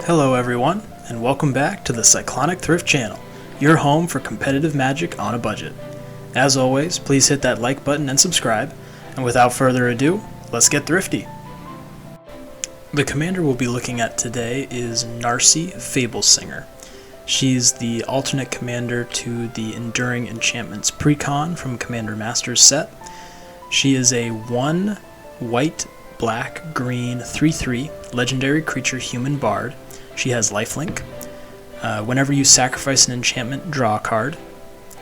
Hello everyone, and welcome back to the Cyclonic Thrift channel, your home for competitive magic on a budget. As always, please hit that like button and subscribe, and without further ado, let's get thrifty. The commander we'll be looking at today is Narcy, Fable Singer. She's the alternate commander to the Enduring Enchantments Precon from Commander Master's set. She is a 1 white, black, green, 3/3 legendary creature human bard. She has lifelink. Whenever you sacrifice an enchantment, draw a card.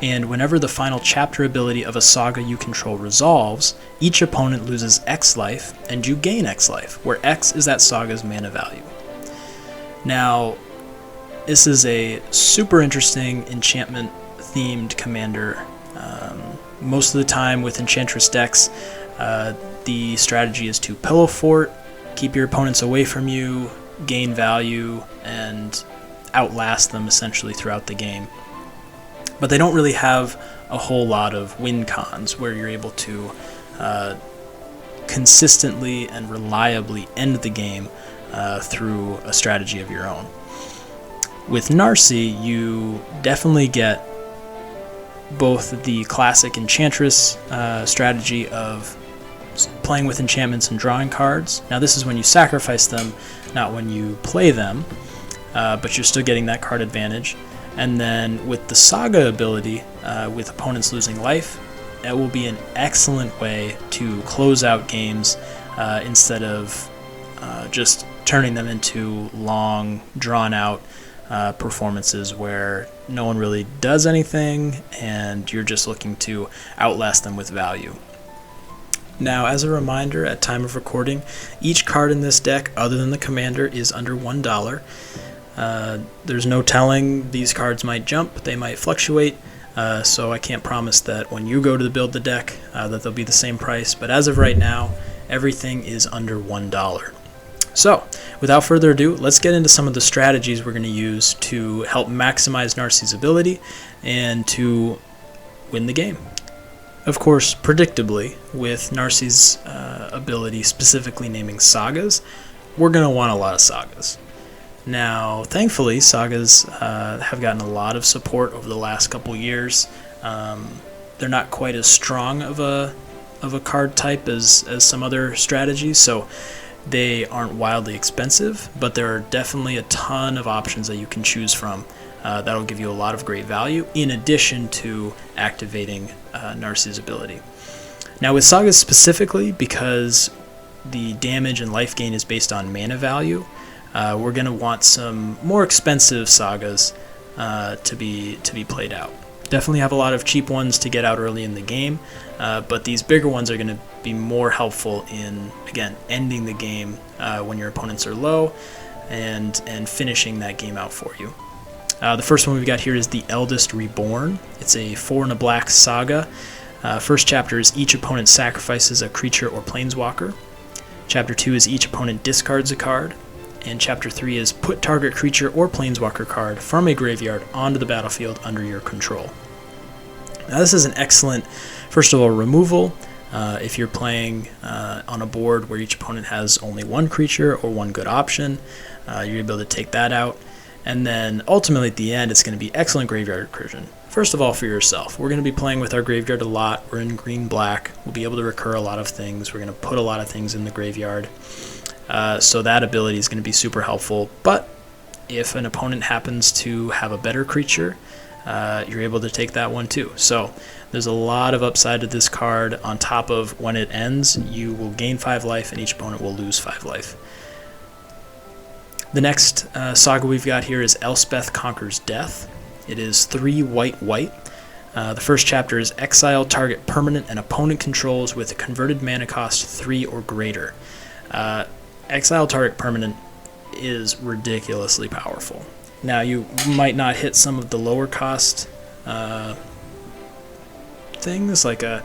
And whenever the final chapter ability of a saga you control resolves, each opponent loses X life, and you gain X life, where X is that saga's mana value. Now, this is a super interesting enchantment-themed commander. Most of the time with Enchantress decks, the strategy is to pillow fort, keep your opponents away from you, gain value, and outlast them essentially throughout the game. But they don't really have a whole lot of win cons where you're able to consistently and reliably end the game through a strategy of your own. With Narcy, you definitely get both the classic Enchantress strategy of playing with enchantments and drawing cards. Now this is when you sacrifice them, not when you play them, but you're still getting that card advantage. And then with the saga ability, with opponents losing life, that will be an excellent way to close out games instead of just turning them into long, drawn-out performances where no one really does anything and you're just looking to outlast them with value. Now, as a reminder, at time of recording, each card in this deck, other than the commander, is under $1. There's no telling, these cards might jump, they might fluctuate, so I can't promise that when you go to build the deck that they'll be the same price, but as of right now, everything is under $1. So, without further ado, let's get into some of the strategies we're going to use to help maximize Narcy's ability and to win the game. Of course, predictably, with Narcy's ability specifically naming sagas, we're going to want a lot of sagas. Now, thankfully, sagas have gotten a lot of support over the last couple years. They're not quite as strong of a card type as some other strategies, so they aren't wildly expensive, but there are definitely a ton of options that you can choose from that'll give you a lot of great value, in addition to activating Narcy's ability. Now with sagas specifically, because the damage and life gain is based on mana value, we're going to want some more expensive sagas to be played out. Definitely have a lot of cheap ones to get out early in the game, but these bigger ones are going to be more helpful in, again, ending the game when your opponents are low and finishing that game out for you. The first one we've got here is the Eldest Reborn. It's a 4 and a black saga. First chapter is each opponent sacrifices a creature or planeswalker. Chapter 2 is each opponent discards a card. And Chapter 3 is put target creature or planeswalker card from a graveyard onto the battlefield under your control. Now this is an excellent, first of all, removal. If you're playing on a board where each opponent has only one creature or one good option, you're able to take that out. And then ultimately at the end, it's going to be excellent graveyard recursion. First of all, for yourself, we're going to be playing with our graveyard a lot. We're in green-black. We'll be able to recur a lot of things. We're going to put a lot of things in the graveyard. So that ability is going to be super helpful. But if an opponent happens to have a better creature, you're able to take that one too. So there's a lot of upside to this card. On top of when it ends, you will gain 5 life and each opponent will lose 5 life. The next saga we've got here is Elspeth Conquers Death. It is 3 white. The first chapter is exile target permanent and opponent controls with a converted mana cost 3 or greater. Exile target permanent is ridiculously powerful. Now you might not hit some of the lower cost things like an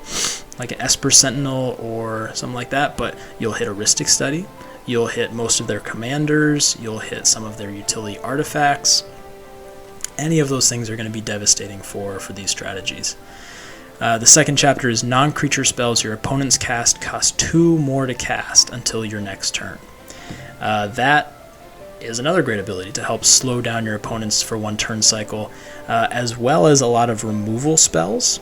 Esper Sentinel or something like that, but you'll hit a Rhystic Study. You'll hit most of their commanders, you'll hit some of their utility artifacts. Any of those things are going to be devastating for these strategies. The second chapter is non-creature spells your opponents cast cost 2 more to cast until your next turn. That is another great ability to help slow down your opponents for one turn cycle, as well as a lot of removal spells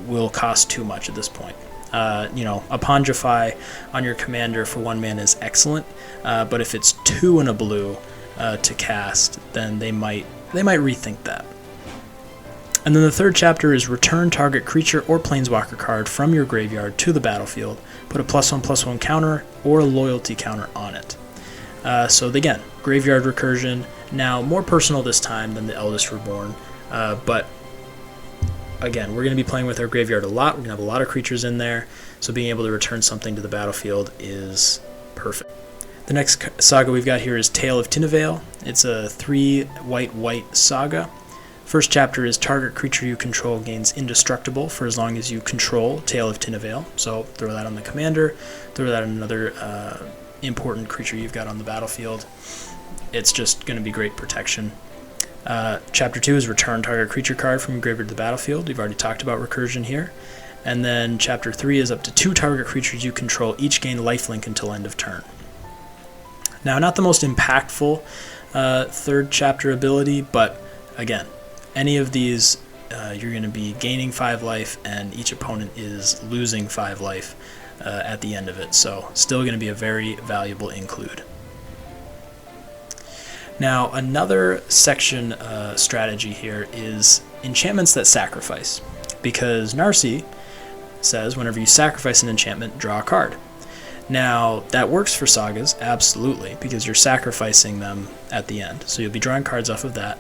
will cost too much at this point. Apongify on your commander for 1 mana is excellent, but if it's 2 and a blue to cast, then they might rethink that. And then the third chapter is return target creature or planeswalker card from your graveyard to the battlefield. Put a +1/+1 counter or a loyalty counter on it. So again, graveyard recursion, now more personal this time than the Eldest Reborn, but again, we're going to be playing with our graveyard a lot. We're going to have a lot of creatures in there, so being able to return something to the battlefield is perfect. The next saga we've got here is Tale of Tinavale. It's a 3 white saga. First chapter is target creature you control gains indestructible for as long as you control Tale of Tinavale. So throw that on the commander, throw that on another important creature you've got on the battlefield. It's just going to be great protection. Chapter 2 is return target creature card from your graveyard to the battlefield. We've already talked about recursion here. And then chapter 3 is up to 2 target creatures you control each gain lifelink until end of turn. Now, not the most impactful third chapter ability, but again, any of these you're going to be gaining 5 life, and each opponent is losing 5 life at the end of it. So still going to be a very valuable include. Now, another section strategy here is enchantments that sacrifice, because Narcy says whenever you sacrifice an enchantment, draw a card. Now, that works for sagas, absolutely, because you're sacrificing them at the end, so you'll be drawing cards off of that.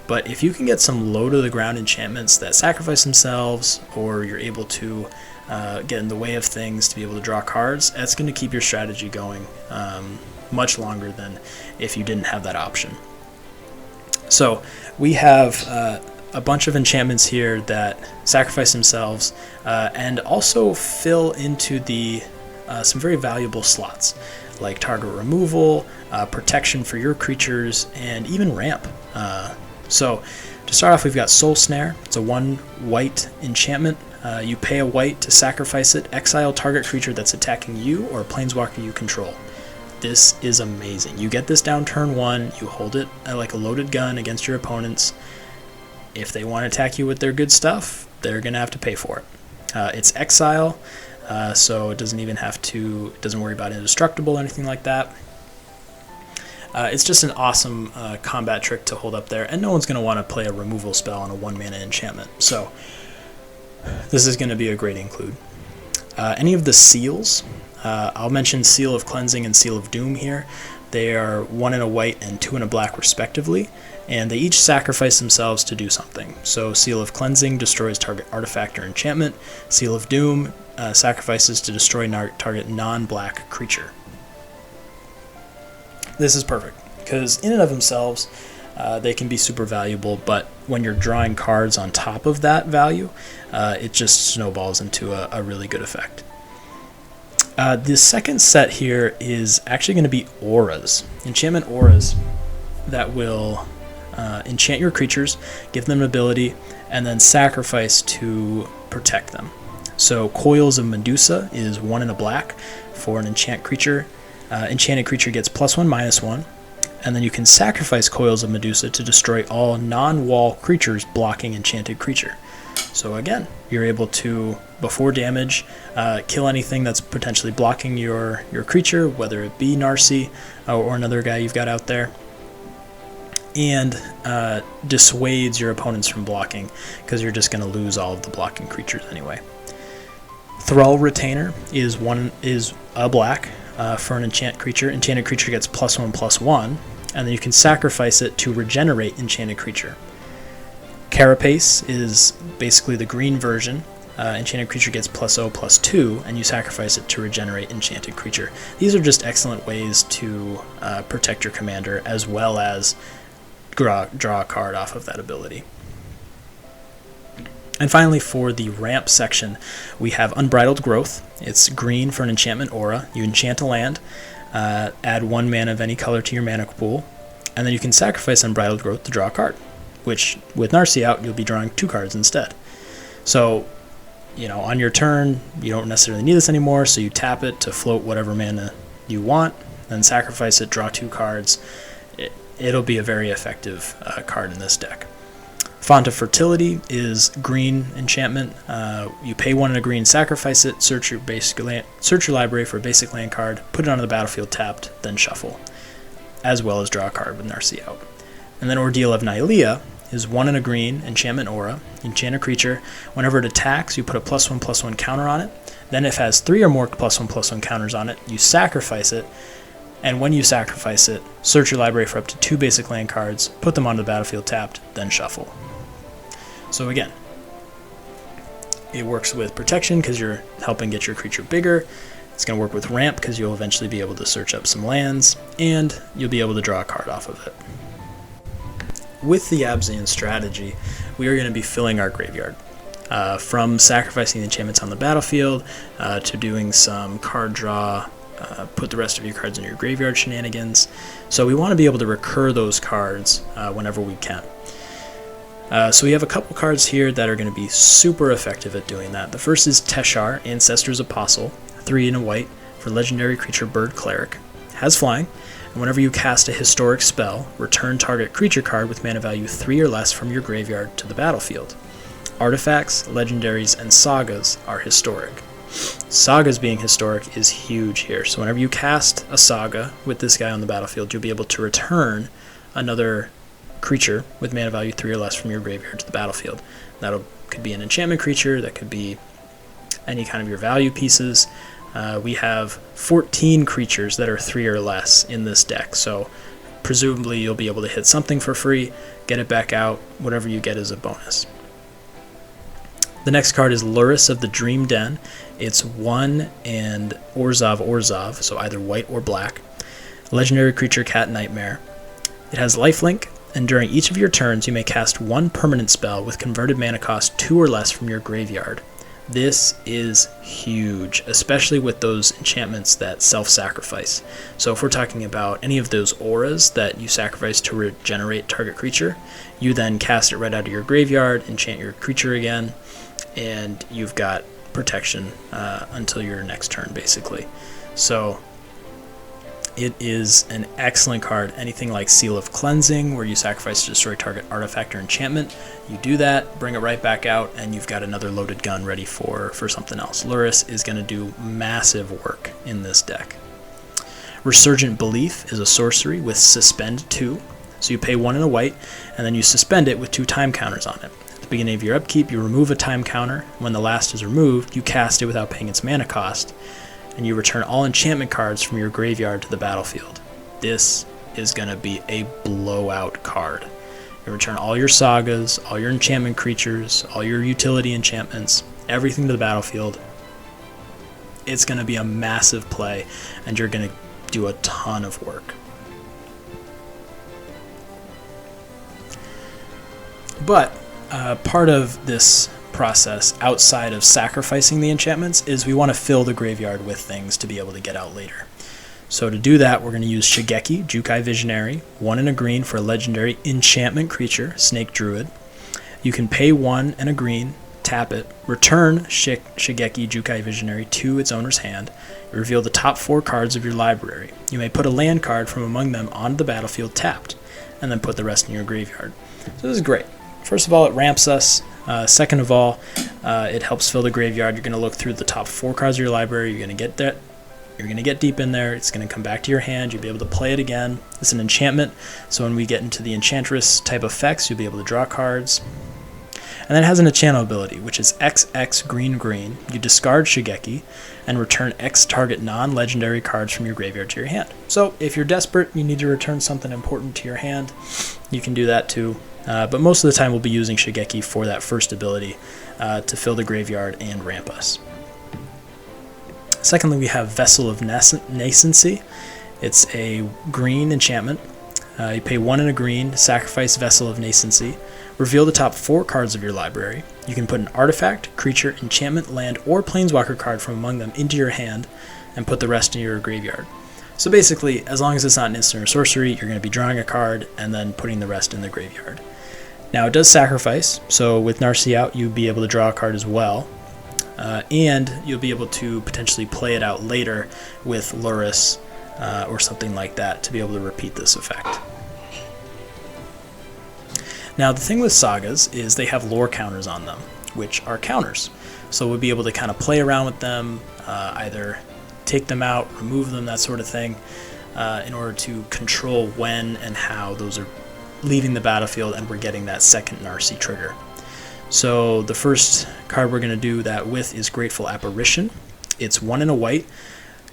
But if you can get some low-to-the-ground enchantments that sacrifice themselves, or you're able to get in the way of things to be able to draw cards, that's going to keep your strategy going much longer than if you didn't have that option. So we have a bunch of enchantments here that sacrifice themselves and also fill into the some very valuable slots, like target removal, protection for your creatures, and even ramp. So to start off, we've got Soul Snare. It's a 1 white enchantment. You pay a white to sacrifice it, exile target creature that's attacking you or a planeswalker you control. This is amazing. You get this down turn 1, you hold it like a loaded gun against your opponents. If they want to attack you with their good stuff, they're going to have to pay for it. It's exile, so it doesn't even have to, it doesn't worry about indestructible or anything like that. It's just an awesome combat trick to hold up there, and no one's going to want to play a removal spell on a 1 mana enchantment. So this is going to be a great include. Any of the seals, I'll mention Seal of Cleansing and Seal of Doom here. They are 1 in a white and 2 in a black respectively, and they each sacrifice themselves to do something. So Seal of Cleansing destroys target artifact or enchantment. Seal of Doom sacrifices to destroy target non-black creature. This is perfect, because in and of themselves, they can be super valuable, but when you're drawing cards on top of that value, it just snowballs into a really good effect. The second set here is actually going to be auras, enchantment auras that will enchant your creatures, give them an ability, and then sacrifice to protect them. So Coils of Medusa is 1 in a black for an enchant creature. Enchanted creature gets +1/-1, and then you can sacrifice Coils of Medusa to destroy all non-wall creatures blocking enchanted creature. So again, you're able to, before damage, kill anything that's potentially blocking your creature, whether it be Narcy or another guy you've got out there, and dissuades your opponents from blocking, because you're just going to lose all of the blocking creatures anyway. Thrall Retainer is a black for an enchanted creature. Enchanted creature gets +1/+1, and then you can sacrifice it to regenerate enchanted creature. Carapace is basically the green version. Enchanted creature gets +0/+2, and you sacrifice it to regenerate enchanted creature. These are just excellent ways to protect your commander, as well as draw a card off of that ability. And finally, for the ramp section, we have Unbridled Growth. It's green for an enchantment aura. You enchant a land, add 1 mana of any color to your mana pool, and then you can sacrifice Unbridled Growth to draw a card, which, with Narcy out, you'll be drawing 2 cards instead. So, on your turn, you don't necessarily need this anymore, so you tap it to float whatever mana you want, then sacrifice it, draw 2 cards. It'll be a very effective card in this deck. Font of Fertility is green enchantment. You pay 1 and a green, sacrifice it, search your library for a basic land card, put it onto the battlefield tapped, then shuffle, as well as draw a card with Narcy out. And then Ordeal of Nylea is 1 and a green enchantment aura. You enchant a creature. Whenever it attacks, you put a +1/+1 counter on it. Then if it has 3 or more +1/+1 counters on it, you sacrifice it. And when you sacrifice it, search your library for up to 2 basic land cards, put them onto the battlefield tapped, then shuffle. So again, it works with protection because you're helping get your creature bigger. It's going to work with ramp because you'll eventually be able to search up some lands, and you'll be able to draw a card off of it. With the Abzan strategy, we are going to be filling our graveyard. From sacrificing the enchantments on the battlefield, to doing some card draw, put the rest of your cards in your graveyard shenanigans. So we want to be able to recur those cards whenever we can. So we have a couple cards here that are going to be super effective at doing that. The first is Teshar, Ancestor's Apostle, 3 and a white for legendary creature bird cleric. Has flying, and whenever you cast a historic spell, return target creature card with mana value 3 or less from your graveyard to the battlefield. Artifacts, legendaries, and sagas are historic. Sagas being historic is huge here, so whenever you cast a saga with this guy on the battlefield, you'll be able to return another creature with mana value 3 or less from your graveyard to the battlefield. That could be an enchantment creature, that could be any kind of your value pieces. We have 14 creatures that are 3 or less in this deck, so presumably you'll be able to hit something for free, get it back out, whatever you get is a bonus. The next card is Lurrus of the Dream Den. It's 1 and Orzhov, so either white or black. Legendary creature Cat Nightmare. It has lifelink, and during each of your turns you may cast 1 permanent spell with converted mana cost 2 or less from your graveyard. This is huge, especially with those enchantments that self-sacrifice. So if we're talking about any of those auras that you sacrifice to regenerate target creature, you then cast it right out of your graveyard, enchant your creature again, and you've got protection until your next turn, basically. So it is an excellent card. Anything like Seal of Cleansing, where you sacrifice to destroy target artifact or enchantment, you do that, bring it right back out, and you've got another loaded gun ready for something else. Lurrus is going to do massive work in this deck. Resurgent Belief is a sorcery with Suspend 2. So you pay 1 and a white, and then you suspend it with 2 time counters on it. At the beginning of your upkeep, you remove a time counter. When the last is removed, you cast it without paying its mana cost, and you return all enchantment cards from your graveyard to the battlefield. This is going to be a blowout card. You return all your sagas, all your enchantment creatures, all your utility enchantments, everything to the battlefield. It's going to be a massive play, and you're going to do a ton of work. But part of this process outside of sacrificing the enchantments is we want to fill the graveyard with things to be able to get out later. So to do that, we're going to use Shigeki, Jukai Visionary, 1 and a green for a legendary enchantment creature, Snake Druid. You can pay 1 and a green, tap it, return Shigeki, Jukai Visionary to its owner's hand, reveal the top 4 cards of your library. You may put a land card from among them onto the battlefield tapped, and then put the rest in your graveyard. So this is great. First of all, it ramps us. Second of all, it helps fill the graveyard. You're going to look through the top 4 cards of your library. You're going to get that. You're going to get deep in there. It's going to come back to your hand. You'll be able to play it again. It's an enchantment, so when we get into the Enchantress type effects, you'll be able to draw cards. And then it has an enchant ability, which is XX green green. You discard Shigeki and return X target non-legendary cards from your graveyard to your hand. So if you're desperate, you need to return something important to your hand, you can do that too. But most of the time we'll be using Shigeki for that first ability to fill the graveyard and ramp us. Secondly, we have Vessel of Nascency. It's a green enchantment. You pay 1 and a green, sacrifice Vessel of Nascency, reveal the top 4 cards of your library. You can put an artifact, creature, enchantment, land, or planeswalker card from among them into your hand and put the rest in your graveyard. So basically, as long as it's not an instant or sorcery, you're going to be drawing a card and then putting the rest in the graveyard. Now it does sacrifice, so with Narcy out, you'll be able to draw a card as well. And you'll be able to potentially play it out later with Lurrus or something like that to be able to repeat this effect. Now the thing with sagas is they have lore counters on them, which are counters. So we'll be able to kind of play around with them, either take them out, remove them, that sort of thing, in order to control when and how those are leaving the battlefield and we're getting that second Narcy trigger. So the first card we're going to do that with is Grateful Apparition. It's 1 and a white,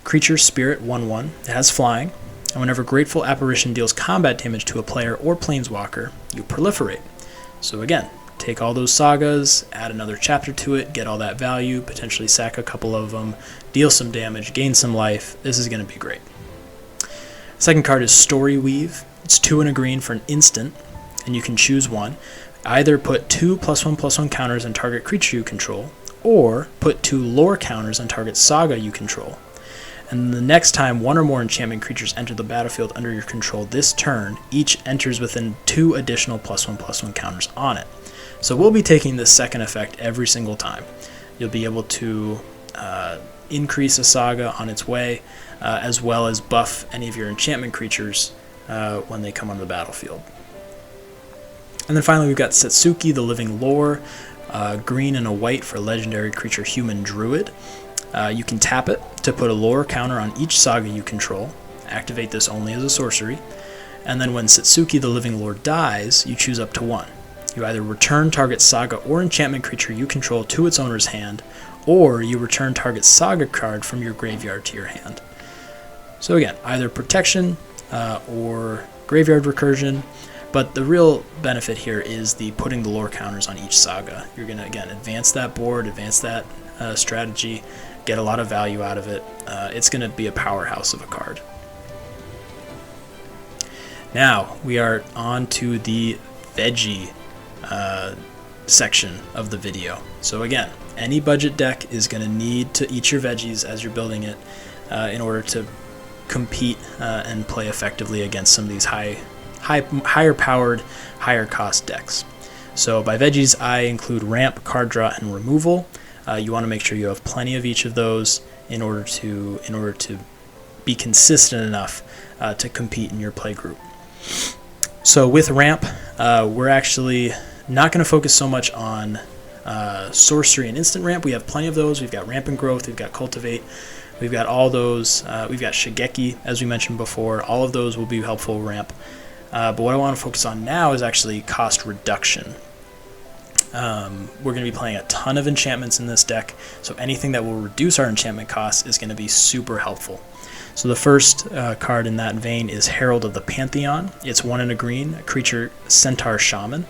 creature spirit 1/1. It has flying, and whenever Grateful Apparition deals combat damage to a player or planeswalker, you proliferate. So again, take all those sagas, add another chapter to it, get all that value, potentially sack a couple of them, deal some damage, gain some life. This is going to be great. Second card is Story Weave. It's 2 and a green for an instant, and you can choose one. Either put 2 +1/+1 counters on target creature you control, or put 2 lore counters on target saga you control. And the next time one or more enchantment creatures enter the battlefield under your control this turn, each enters within 2 additional +1/+1 counters on it. So we'll be taking this second effect every single time. You'll be able to increase a saga on its way, as well as buff any of your enchantment creatures when they come on the battlefield. And then finally we've got Setsuki, the Living Lore, green and a white for legendary creature Human Druid. You can tap it to put a lore counter on each saga you control. Activate this only as a sorcery. And then when Setsuki, the Living Lore, dies, you choose up to 1. You either return target saga or enchantment creature you control to its owner's hand, or you return target saga card from your graveyard to your hand. So again, either protection or graveyard recursion, but the real benefit here is the putting the lore counters on each saga. You're going to, again, advance that board, advance that strategy, get a lot of value out of it. It's going to be a powerhouse of a card. Now, we are on to the veggie section of the video. So again, any budget deck is going to need to eat your veggies as you're building it in order to compete and play effectively against some of these higher powered, higher cost decks. So by veggies, I include ramp, card draw, and removal. You want to make sure you have plenty of each of those in order to be consistent enough to compete in your play group. So with ramp, we're actually not going to focus so much on sorcery and instant ramp. We have plenty of those. We've got rampant growth, we've got cultivate, we've got all those. We've got Shigeki, as we mentioned before. All of those will be helpful ramp. But what I want to focus on now is actually cost reduction. We're going to be playing a ton of enchantments in this deck, so anything that will reduce our enchantment costs is going to be super helpful. So the first card in that vein is Herald of the Pantheon. It's 1 and a green, a creature Centaur Shaman.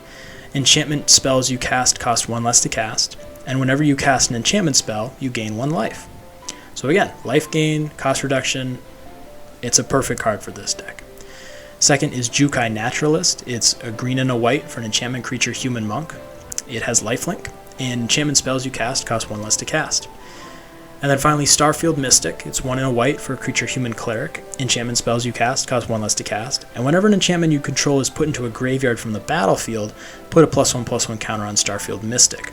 Enchantment spells you cast cost 1 less to cast, and whenever you cast an enchantment spell, you gain 1 life. So again, life gain, cost reduction, it's a perfect card for this deck. Second is Jukai Naturalist. It's a green and a white for an enchantment creature Human Monk. It has lifelink, and enchantment spells you cast cost 1 less to cast. And then finally, Starfield Mystic. It's 1 and a white for a creature Human Cleric. Enchantment spells you cast cost 1 less to cast. And whenever an enchantment you control is put into a graveyard from the battlefield, put a +1/+1 counter on Starfield Mystic.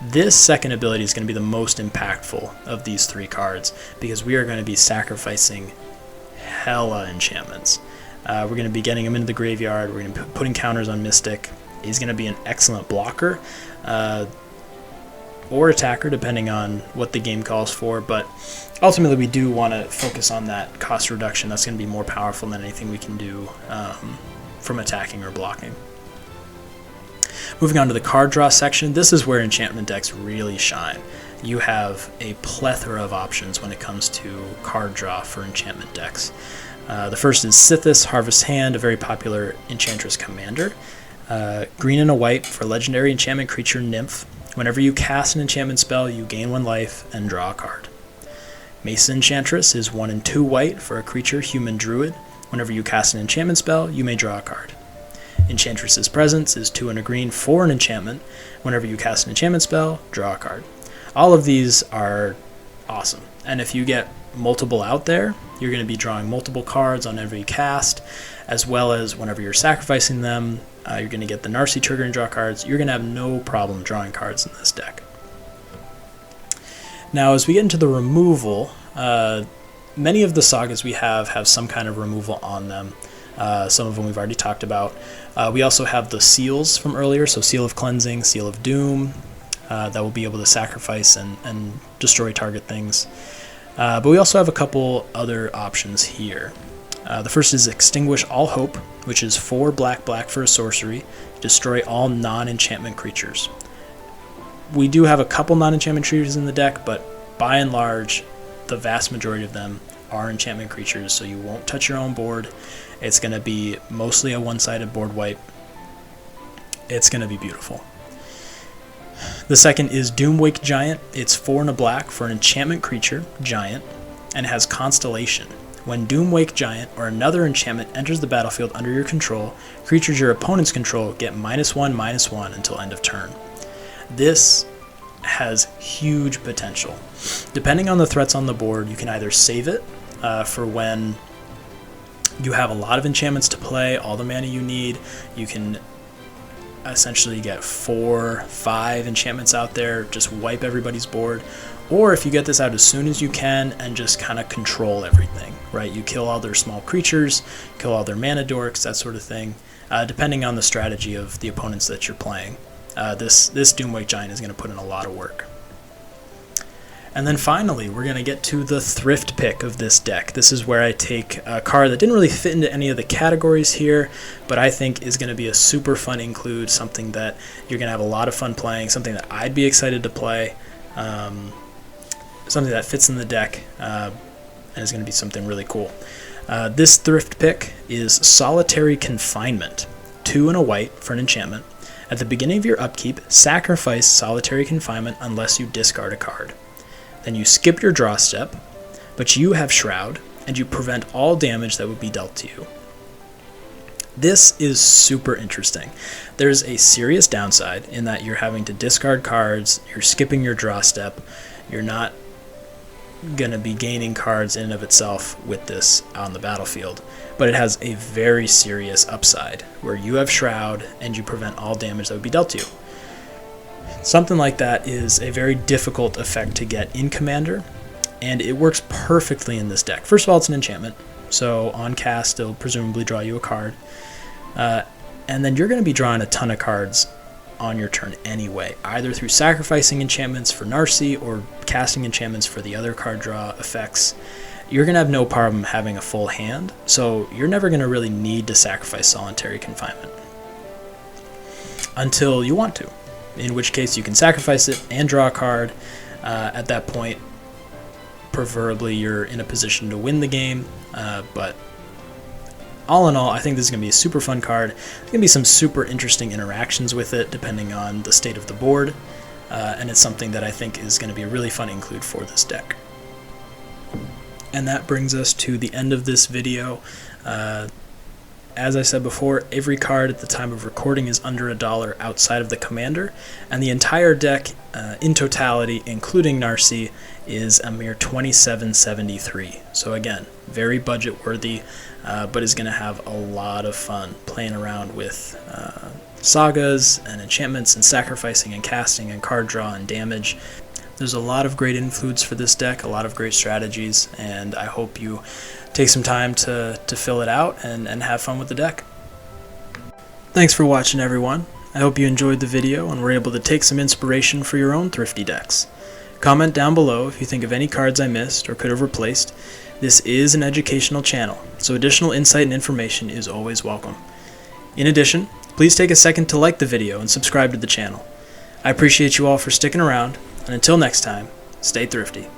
This second ability is going to be the most impactful of these 3 cards, because we are going to be sacrificing hella enchantments. We're going to be getting him into the graveyard. We're going to be putting counters on Mystic. He's going to be an excellent blocker or attacker, depending on what the game calls for. But ultimately, we do want to focus on that cost reduction. That's going to be more powerful than anything we can do from attacking or blocking. Moving on to the card draw section, this is where enchantment decks really shine. You have a plethora of options when it comes to card draw for enchantment decks. The first is Sithis, Harvest Hand, a very popular Enchantress commander. Green and a white for legendary enchantment creature Nymph. Whenever you cast an enchantment spell, you gain 1 life and draw a card. Mason Enchantress is 1 and 2 white for a creature Human Druid. Whenever you cast an enchantment spell, you may draw a card. Enchantress's Presence is 2 and a green for an enchantment. Whenever you cast an enchantment spell, draw a card. All of these are awesome, and if you get multiple out there, you're going to be drawing multiple cards on every cast, as well as whenever you're sacrificing them, you're going to get the Narcy trigger and draw cards. You're going to have no problem drawing cards in this deck. Now, as we get into the removal, many of the sagas we have some kind of removal on them. Some of them we've already talked about. We also have the seals from earlier, so Seal of Cleansing, Seal of Doom, that will be able to sacrifice and destroy target things. But we also have a couple other options here. The first is Extinguish All Hope, which is 4 black for a sorcery. Destroy all non-enchantment creatures. We do have a couple non-enchantment creatures in the deck, but by and large, the vast majority of them are enchantment creatures, so you won't touch your own board. It's going to be mostly a one-sided board wipe. It's going to be beautiful. The second is Doomwake Giant. It's 4 and a black for an enchantment creature, giant, and has Constellation. When Doomwake Giant or another enchantment enters the battlefield under your control, creatures your opponents control get -1/-1 until end of turn. This has huge potential. Depending on the threats on the board, you can either save it for when you have a lot of enchantments to play, all the mana you need. You can essentially get 4-5 enchantments out there, just wipe everybody's board. Or if you get this out as soon as you can and just kind of control everything, right? You kill all their small creatures, kill all their mana dorks, that sort of thing, depending on the strategy of the opponents that you're playing. This Doomwake Giant is going to put in a lot of work. And then finally, we're going to get to the Thrift pick of this deck. This is where I take a card that didn't really fit into any of the categories here, but I think is going to be a super fun include, something that you're going to have a lot of fun playing, something that I'd be excited to play, something that fits in the deck, and is going to be something really cool. This Thrift pick is Solitary Confinement, 2 and a white for an enchantment. At the beginning of your upkeep, sacrifice Solitary Confinement unless you discard a card. Then you skip your draw step, but you have Shroud, and you prevent all damage that would be dealt to you. This is super interesting. There's a serious downside in that you're having to discard cards, you're skipping your draw step, you're not going to be gaining cards in and of itself with this on the battlefield, but it has a very serious upside where you have Shroud and you prevent all damage that would be dealt to you. Something like that is a very difficult effect to get in Commander, and it works perfectly in this deck. First of all, it's an enchantment, so on cast it'll presumably draw you a card, and then you're going to be drawing a ton of cards on your turn anyway, either through sacrificing enchantments for Narcy or casting enchantments for the other card draw effects. You're going to have no problem having a full hand, so you're never going to really need to sacrifice Solitary Confinement until you want to, in which case you can sacrifice it and draw a card. At that point, preferably you're in a position to win the game, but all in all, I think this is going to be a super fun card. There's going to be some super interesting interactions with it depending on the state of the board, and it's something that I think is going to be a really fun include for this deck. And that brings us to the end of this video. As I said before, every card at the time of recording is under $1 outside of the Commander, and the entire deck in totality, including Narcy, is a mere $27.73. So again, very budget worthy, but is going to have a lot of fun playing around with sagas and enchantments and sacrificing and casting and card draw and damage. There's a lot of great influence for this deck, a lot of great strategies, and I hope you take some time to fill it out and have fun with the deck. Thanks for watching, everyone. I hope you enjoyed the video and were able to take some inspiration for your own thrifty decks. Comment down below if you think of any cards I missed or could have replaced. This is an educational channel, so additional insight and information is always welcome. In addition, please take a second to like the video and subscribe to the channel. I appreciate you all for sticking around, and until next time, stay thrifty.